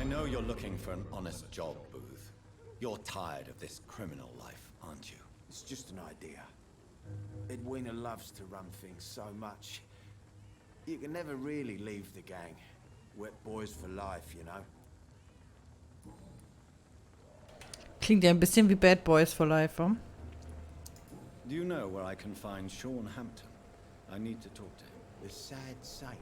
know you're looking for an honest job, Booth. You're tired of this criminal life, aren't you? It's just an idea. Edwina loves to run things so much. You can never really leave the gang. Wet boys for life, you know. Klingt ja ein bisschen wie Bad Boys for Life, hm? Do you know where I can find Sean Hampton? I need to talk to him. The sad saint.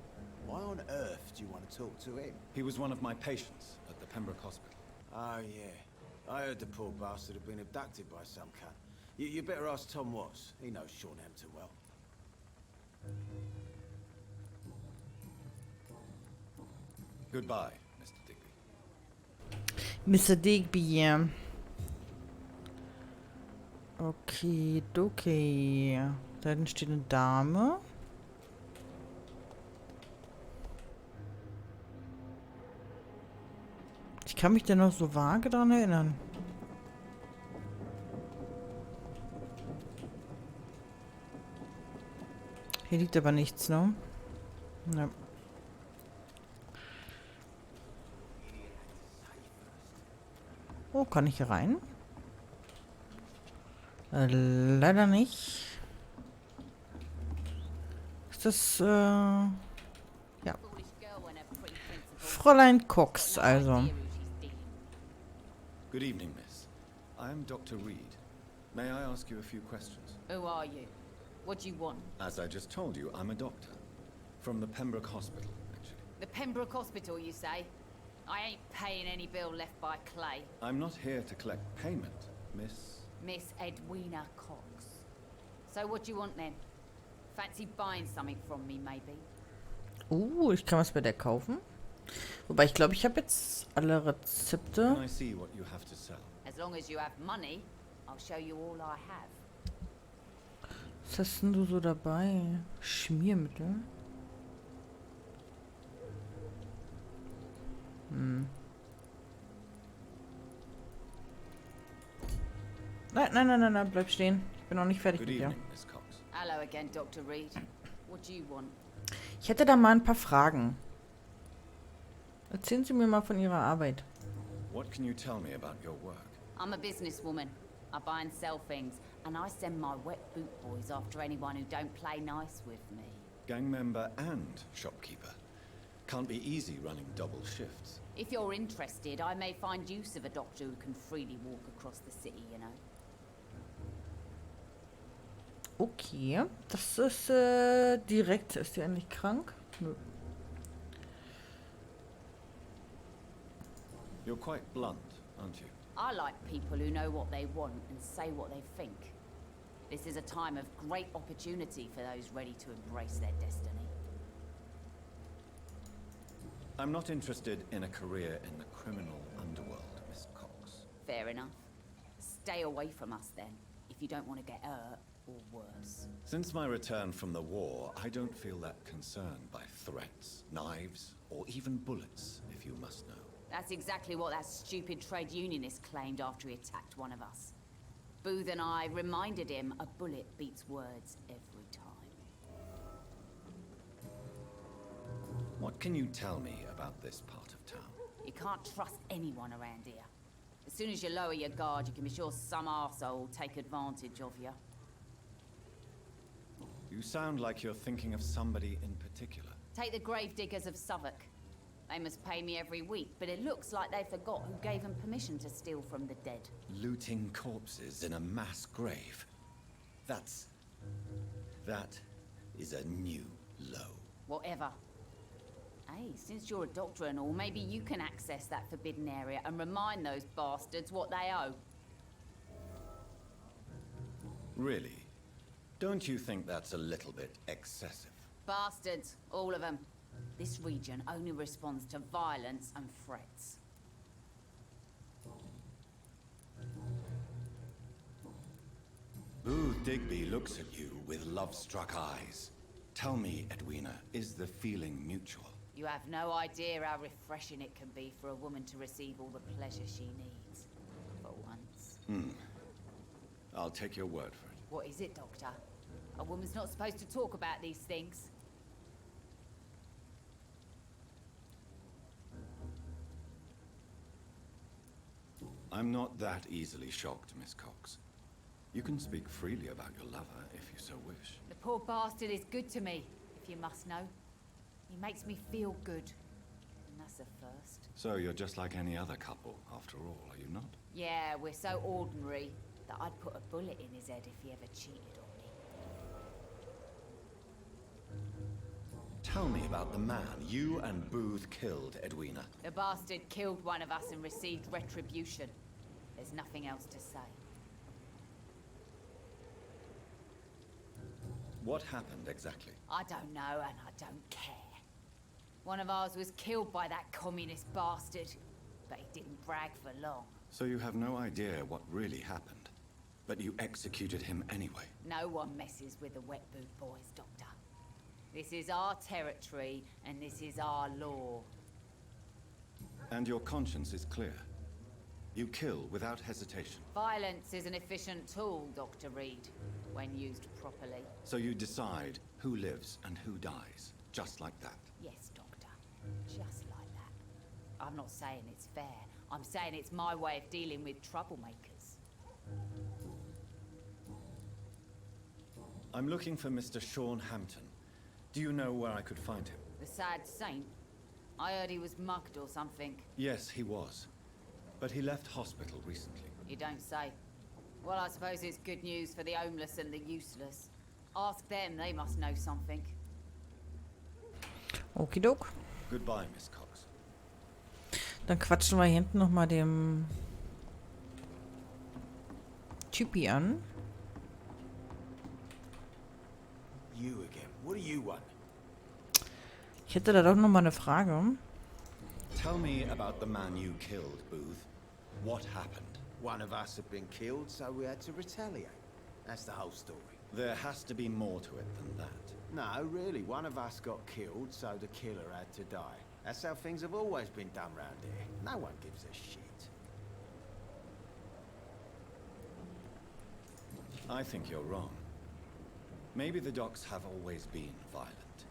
Why on earth do you want to talk to him? He was one of my patients at the Pembroke Hospital. Oh, yeah. I heard the poor bastard had been abducted by some cunt. You better ask Tom Watts. He knows Sean Hampton well. Goodbye, Mr. Digby. Mr. Digby. Okay, okay. Da hinten steht eine Dame. Ich kann mich da noch so vage dran erinnern. Hier liegt aber nichts, ne? Ne. Oh, kann ich hier rein? Leider nicht. Ist das, ja. Fräulein Cox, also. Good evening, miss. I am Dr. Reed. May I ask you a few questions? Who are you? What do you want? As I just told you, I'm a doctor. From the Pembroke Hospital, actually. The Pembroke Hospital, you say? I ain't paying any bill left by Clay. I'm not here to collect payment, miss. Miss Edwina Cox. So what do you want then? Fancy buying something from me, maybe? Ich kann was bei der kaufen. Wobei, ich glaube, ich habe jetzt alle Rezepte. Can I see what you have to sell? As long as you have money, I'll show you all I have. Was hast denn du so dabei? Schmiermittel? Nein, bleib stehen. Ich bin noch nicht fertig Good mit dir. evening, Miss Cox. Hello again, Dr. Reed. What do you want? Ich hätte da mal ein paar Fragen. Erzählen Sie mir mal von Ihrer Arbeit. What can you tell me about your work? I'm a businesswoman. I buy and sell things, and I send my wet boot boys after anyone who don't play nice with me. Gang member and shopkeeper. Can't be easy running double shifts. If you're interested, I may find use of a doctor who can freely walk across the city, you know. Okay, das ist direkt. Ist die eigentlich krank? Nö. You're quite blunt, aren't you? I like people who know what they want and say what they think. This is a time of great opportunity for those ready to embrace their destiny. I'm not interested in a career in the criminal underworld, Miss Cox. Fair enough. Stay away from us then, if you don't want to get hurt or worse. Since my return from the war, I don't feel that concerned by threats, knives, or even bullets, if you must know. That's exactly what that stupid trade unionist claimed after he attacked one of us. Booth and I reminded him a bullet beats words every time. What can you tell me about this part of town? You can't trust anyone around here. As soon as you lower your guard, you can be sure some arsehole will take advantage of you. You sound like you're thinking of somebody in particular. Take the gravediggers of Southwark. They must pay me every week, but it looks like they forgot who gave them permission to steal from the dead. Looting corpses in a mass grave. That is a new low. Whatever. Hey, since you're a doctor and all, maybe you can access that forbidden area and remind those bastards what they owe. Really? Don't you think that's a little bit excessive? Bastards, all of them. This region only responds to violence and threats. Booth Digby looks at you with love-struck eyes. Tell me, Edwina, is the feeling mutual? You have no idea how refreshing it can be for a woman to receive all the pleasure she needs. For once. I'll take your word for it. What is it, Doctor? A woman's not supposed to talk about these things. I'm not that easily shocked, Miss Cox. You can speak freely about your lover if you so wish. The poor bastard is good to me, if you must know. He makes me feel good. And that's a first. So you're just like any other couple, after all, are you not? Yeah, we're so ordinary that I'd put a bullet in his head if he ever cheated on me. Tell me about the man you and Booth killed, Edwina. The bastard killed one of us and received retribution. There's nothing else to say. What happened exactly? I don't know and I don't care. One of ours was killed by that communist bastard, but he didn't brag for long. So you have no idea what really happened, but you executed him anyway. No one messes with the wet boot boys, Doctor. This is our territory and this is our law. And your conscience is clear. You kill without hesitation. Violence is an efficient tool, Dr. Reed, when used properly. So you decide who lives and who dies, just like that. Yes, Doctor. Just like that. I'm not saying it's fair. I'm saying it's my way of dealing with troublemakers. I'm looking for Mr. Sean Hampton. Do you know where I could find him? The sad saint? I heard he was mugged or something. Yes, he was. But he left hospital recently. You don't say. Well, I suppose it's good news for the homeless and the useless. Ask them, they must know something. Okidok. Goodbye, Miss Cox. Dann quatschen wir hier hinten nochmal dem Typi an. You again. What do you want? Ich hätte da doch nochmal eine Frage. Tell me about the man you killed, Booth. What happened? One of us had been killed, so we had to retaliate. That's the whole story. There has to be more to it than that. No, really, one of us got killed, so the killer had to die. That's how things have always been done round here. No one gives a shit. I think you're wrong. Maybe the docks have always been violent,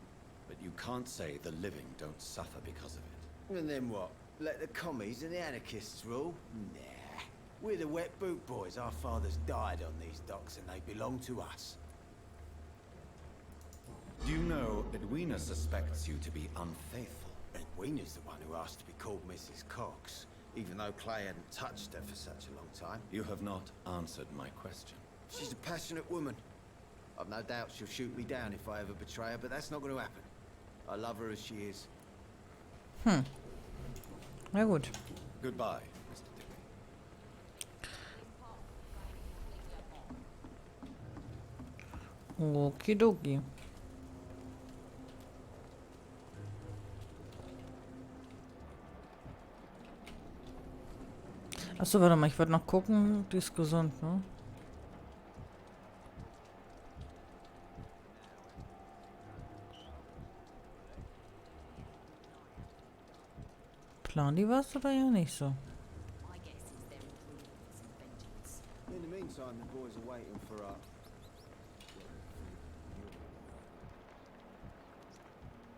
but you can't say the living don't suffer because of it. And then what? Let the commies and the anarchists rule? Nah. We're the wet boot boys. Our fathers died on these docks and they belong to us. Do you know Edwina suspects you to be unfaithful? Edwina's the one who asked to be called Mrs. Cox, even though Clay hadn't touched her for such a long time. You have not answered my question. She's a passionate woman. I've no doubt she'll shoot me down if I ever betray her, but that's not going to happen. I love her as she is. Na gut. Goodbye, Mr. Digby. Okidoki. Achso, warte mal, ich wollte noch gucken. Die ist gesund, ne? Planen die was oder ja nicht so? My guess is they're improving some vengeance. In the meantime, the boys are waiting for our...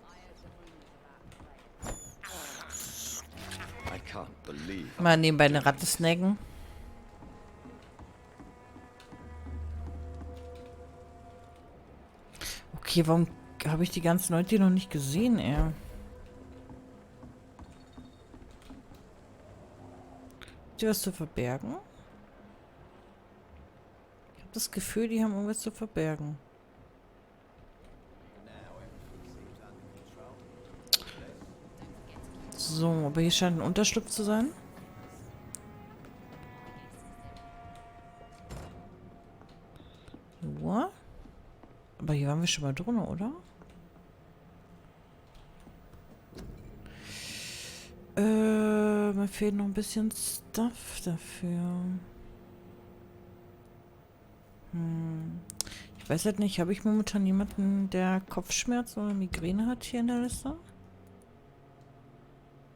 I heard some rumors about I can't believe. Mal nebenbei eine Ratte snacken. Okay, warum habe ich die ganzen Leute hier noch nicht gesehen, ey? Habt ihr was zu verbergen? Ich habe das Gefühl, die haben irgendwas zu verbergen. So, aber hier scheint ein Unterschlupf zu sein. So. Aber hier waren wir schon mal drin, oder? Mir fehlt noch ein bisschen Stuff dafür. Ich weiß halt nicht, habe ich momentan jemanden, der Kopfschmerzen oder Migräne hat hier in der Liste?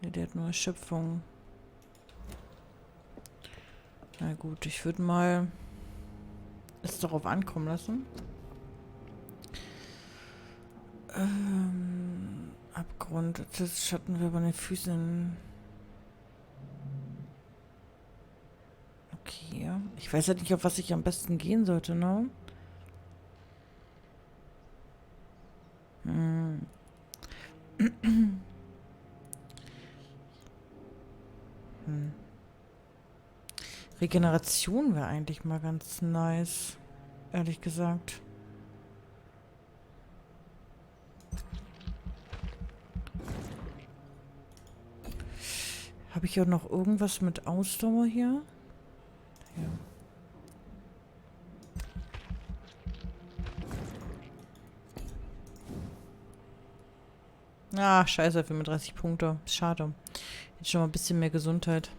Ne, der hat nur Erschöpfung. Na gut, ich würde mal es darauf ankommen lassen. Abgrund, das Schatten wir bei den Füßen. Ich weiß halt nicht, auf was ich am besten gehen sollte, ne? Hm. Hm. Regeneration wäre eigentlich mal ganz nice, ehrlich gesagt. Habe ich auch noch irgendwas mit Ausdauer hier? Ja. Ah, scheiße, 35 Punkte. Schade. Jetzt schon mal ein bisschen mehr Gesundheit.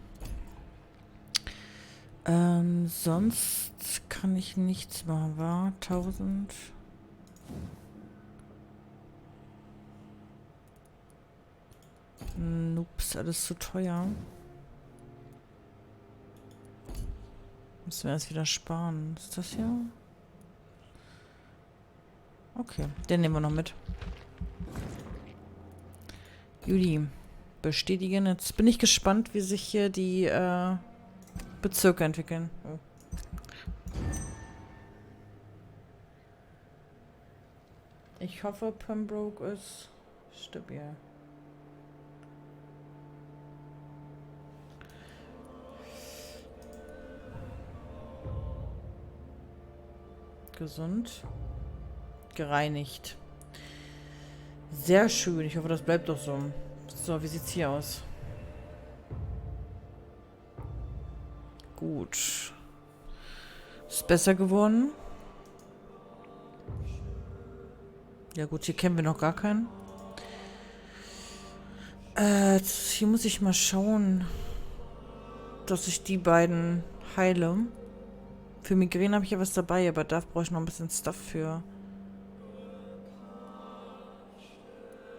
Sonst kann ich nichts machen, wa? 1000. Ups, alles zu teuer. Müssen wir erst wieder sparen. Ist das hier? Okay, den nehmen wir noch mit. Juli. Bestätigen. Jetzt bin ich gespannt, wie sich hier die Bezirke entwickeln. Oh. Ich hoffe, Pembroke ist stabil. Gesund. Gereinigt. Sehr schön. Ich hoffe, das bleibt doch so. So, wie sieht's hier aus? Gut. Ist besser geworden. Ja gut, hier kennen wir noch gar keinen. Hier muss ich mal schauen, dass ich die beiden heile. Für Migräne habe ich ja was dabei, aber da brauche ich noch ein bisschen Stuff für.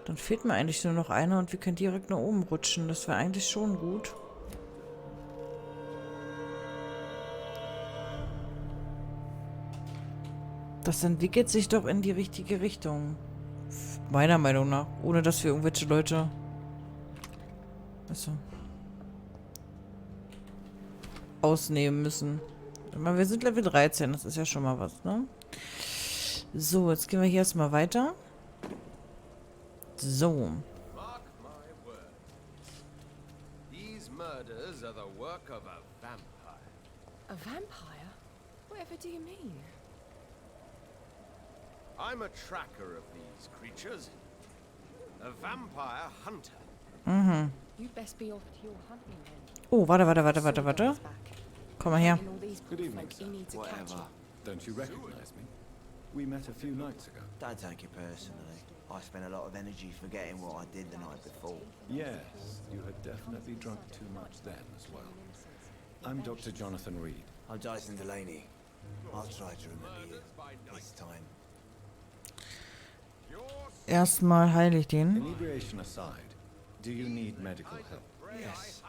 Dann fehlt mir eigentlich nur noch einer und wir können direkt nach oben rutschen. Das wäre eigentlich schon gut. Das entwickelt sich doch in die richtige Richtung. Meiner Meinung nach. Ohne dass wir irgendwelche Leute... Achso. Ausnehmen müssen. Wir sind Level 13, das ist ja schon mal was, ne? So, jetzt gehen wir hier erstmal weiter. So. Mark my words. These murders are the work of a vampire. A vampire? Whatever do you mean? I'm a tracker of these creatures. A vampire hunter. Mhm. You best be off to your hunting then. Oh, warte. Komm mal her. And all these Good evening, folk you sir. need to catch Whatever. you. Don't you recognize me? We met a few nights ago. Don't take it personally. I spent a lot of energy forgetting what I did the night before. Yes, you had definitely drunk too much then as well. I'm Dr. Jonathan Reed. I'm Dyson Delaney. I'll try to remember you this time. Erstmal heile ich den. Inebriation aside, do you need medical help? Yes.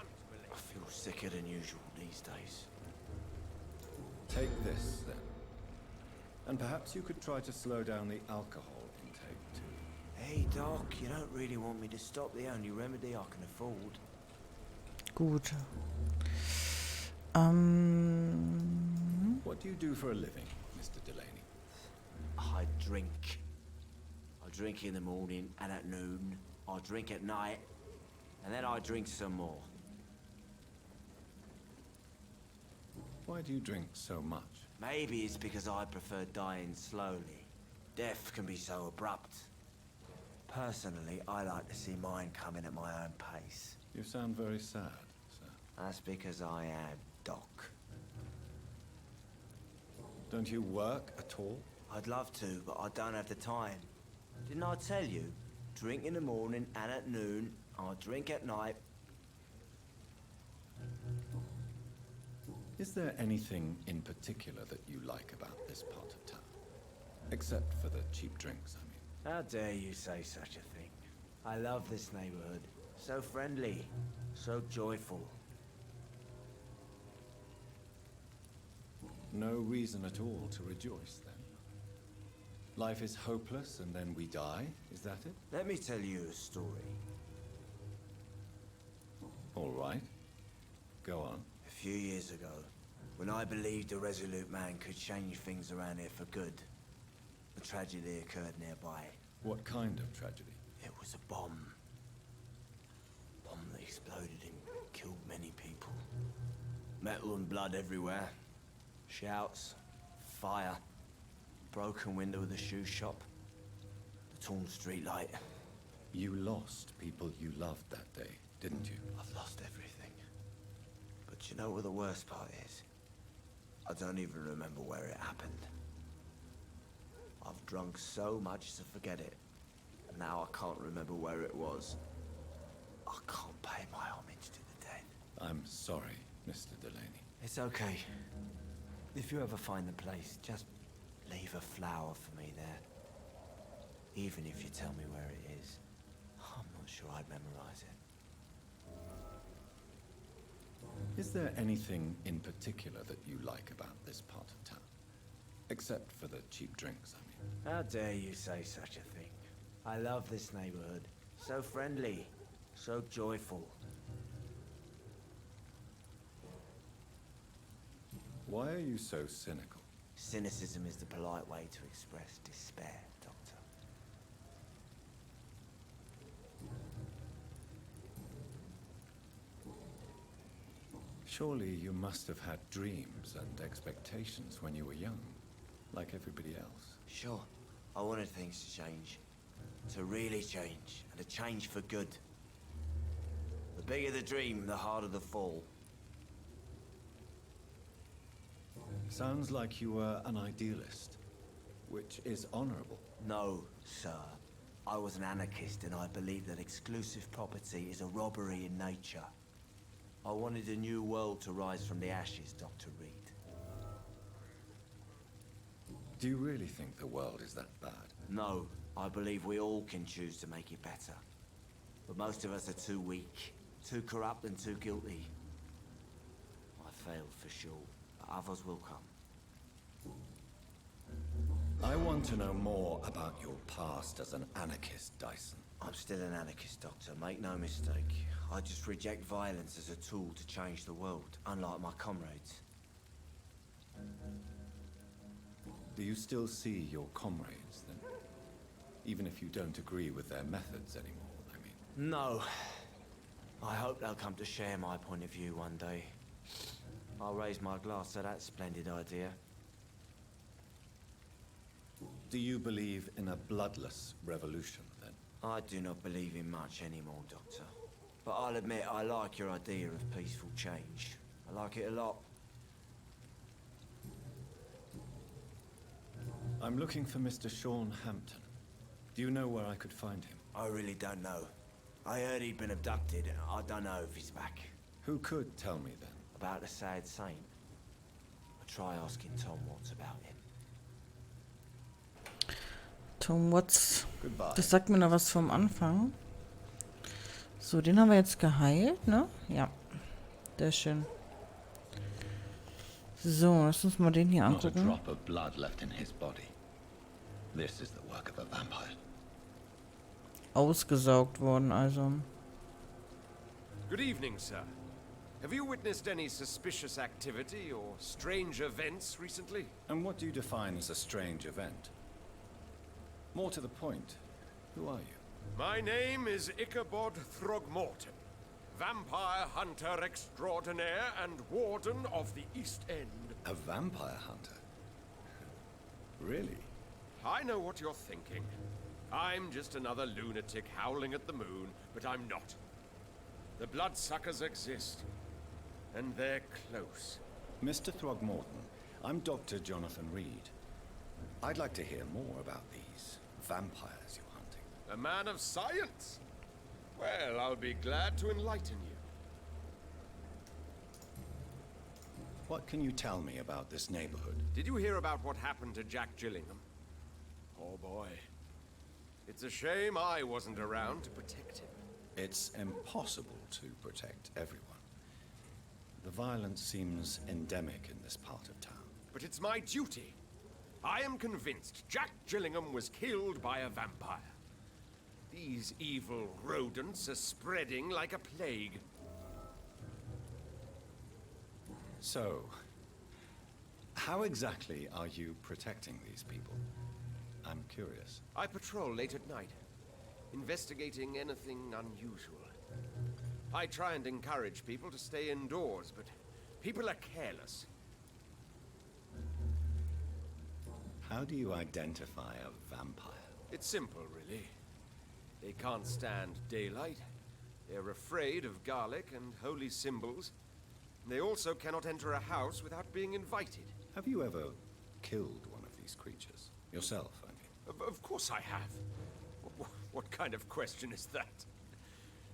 I feel sicker than usual these days. Take this, then. And perhaps you could try to slow down the alcohol intake, too. Hey, Doc, you don't really want me to stop the only remedy I can afford. Gut. What do you do for a living, Mr. Delaney? I drink. I drink in the morning and at noon. I drink at night. And then I drink some more. Why do you drink so much? Maybe it's because I prefer dying slowly. Death can be so abrupt. Personally, I like to see mine coming at my own pace. You sound very sad, sir. That's because I am Doc. Don't you work at all? I'd love to, but I don't have the time. Didn't I tell you? Drink in the morning and at noon. I drink at night. Is there anything in particular that you like about this part of town? Except for the cheap drinks, I mean. How dare you say such a thing? I love this neighborhood. So friendly. So joyful. No reason at all to rejoice, then. Life is hopeless and then we die, is that it? Let me tell you a story. All right. Go on. A few years ago, When I believed a resolute man could change things around here for good, a tragedy occurred nearby. What kind of tragedy? It was a bomb. Bomb that exploded and killed many people. Metal and blood everywhere. Shouts, fire, broken window of the shoe shop, the torn street light. You lost people you loved that day, didn't you? I've lost everything. But you know what the worst part is? I don't even remember where it happened. I've drunk so much to forget it. And now I can't remember where it was. I can't pay my homage to the dead. I'm sorry, Mr. Delaney. It's okay. If you ever find the place, just leave a flower for me there. Even if you tell me where it is. I'm not sure I'd memorize it. Is there anything in particular that you like about this part of town? Except for the cheap drinks, I mean. How dare you say such a thing? I love this neighborhood. So friendly, so joyful. Why are you so cynical? Cynicism is the polite way to express despair, Doctor. Surely you must have had dreams and expectations when you were young, like everybody else. Sure, I wanted things to change. To really change, and to change for good. The bigger the dream, the harder the fall. Sounds like you were an idealist, which is honorable. No, sir. I was an anarchist and I believed that exclusive property is a robbery in nature. I wanted a new world to rise from the ashes, Dr. Reed. Do you really think the world is that bad? No, I believe we all can choose to make it better. But most of us are too weak, too corrupt and too guilty. I failed for sure, but others will come. I want to know more about your past as an anarchist, Dyson. I'm still an anarchist, Doctor, make no mistake. I just reject violence as a tool to change the world, unlike my comrades. Do you still see your comrades, then? Even if you don't agree with their methods anymore, I mean. No. I hope they'll come to share my point of view one day. I'll raise my glass to that splendid idea. Do you believe in a bloodless revolution, then? I do not believe in much anymore, Doctor. But I'll admit I like your idea of peaceful change. I like it a lot. I'm looking for Mr. Sean Hampton. Do you know where I could find him? I really don't know. I heard he'd been abducted, and I don't know if he's back. Who could tell me, then? About the sad saint? I'll try asking Tom Watts about him. Tom Watts. Goodbye. Das sagt mir noch was vom Anfang. So, den haben wir jetzt geheilt, ne? Ja. Sehr schön. So, lass uns mal den hier Not a angucken. drop of blood left in his body. This is the work of a vampire. Ausgesaugt worden, also. Good evening, sir. Have you witnessed any suspicious activity or strange events recently? And what do you define as a strange event? More to the point, who are you? My name is Ichabod Throgmorton, vampire hunter extraordinaire and warden of the East End. A vampire hunter? Really? I know what you're thinking. I'm just another lunatic howling at the moon, but I'm not. The bloodsuckers exist, and they're close. Mr. Throgmorton, I'm Dr. Jonathan Reed. I'd like to hear more about these vampires you're hunting. A man of science? Well, I'll be glad to enlighten you. What can you tell me about this neighborhood? Did you hear about what happened to Jack Gillingham? Oh boy. It's a shame I wasn't around to protect him. It's impossible to protect everyone. The violence seems endemic in this part of town. But it's my duty. I am convinced Jack Gillingham was killed by a vampire. These evil rodents are spreading like a plague. So, How exactly are you protecting these people? I'm curious. I patrol late at night, investigating anything unusual. I try and encourage people to stay indoors, but people are careless. How do you identify a vampire? It's simple, really. They can't stand daylight. They're afraid of garlic and holy symbols. They also cannot enter a house without being invited. Have you ever killed one of these creatures? Yourself, I mean. Of course I have. What kind of question is that?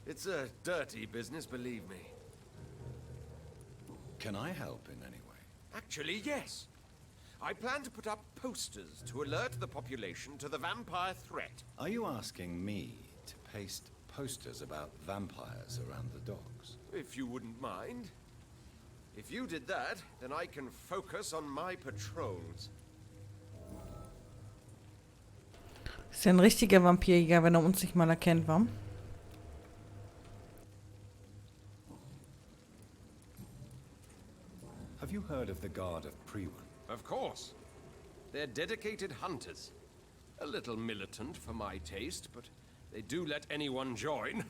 It's a dirty business, believe me. Can I help in any way? Actually, yes. I plan to put up posters to alert the population to the vampire threat. Are you asking me to paste posters about vampires around the docks? If you wouldn't mind. If you did that, then I can focus on my patrols. Ist ja ein richtiger Vampirjäger, wenn er uns nicht mal erkennt, wa? Have you heard of the Guard of Prewen? Of course. They're dedicated hunters. A little militant for my taste, but they do let anyone join.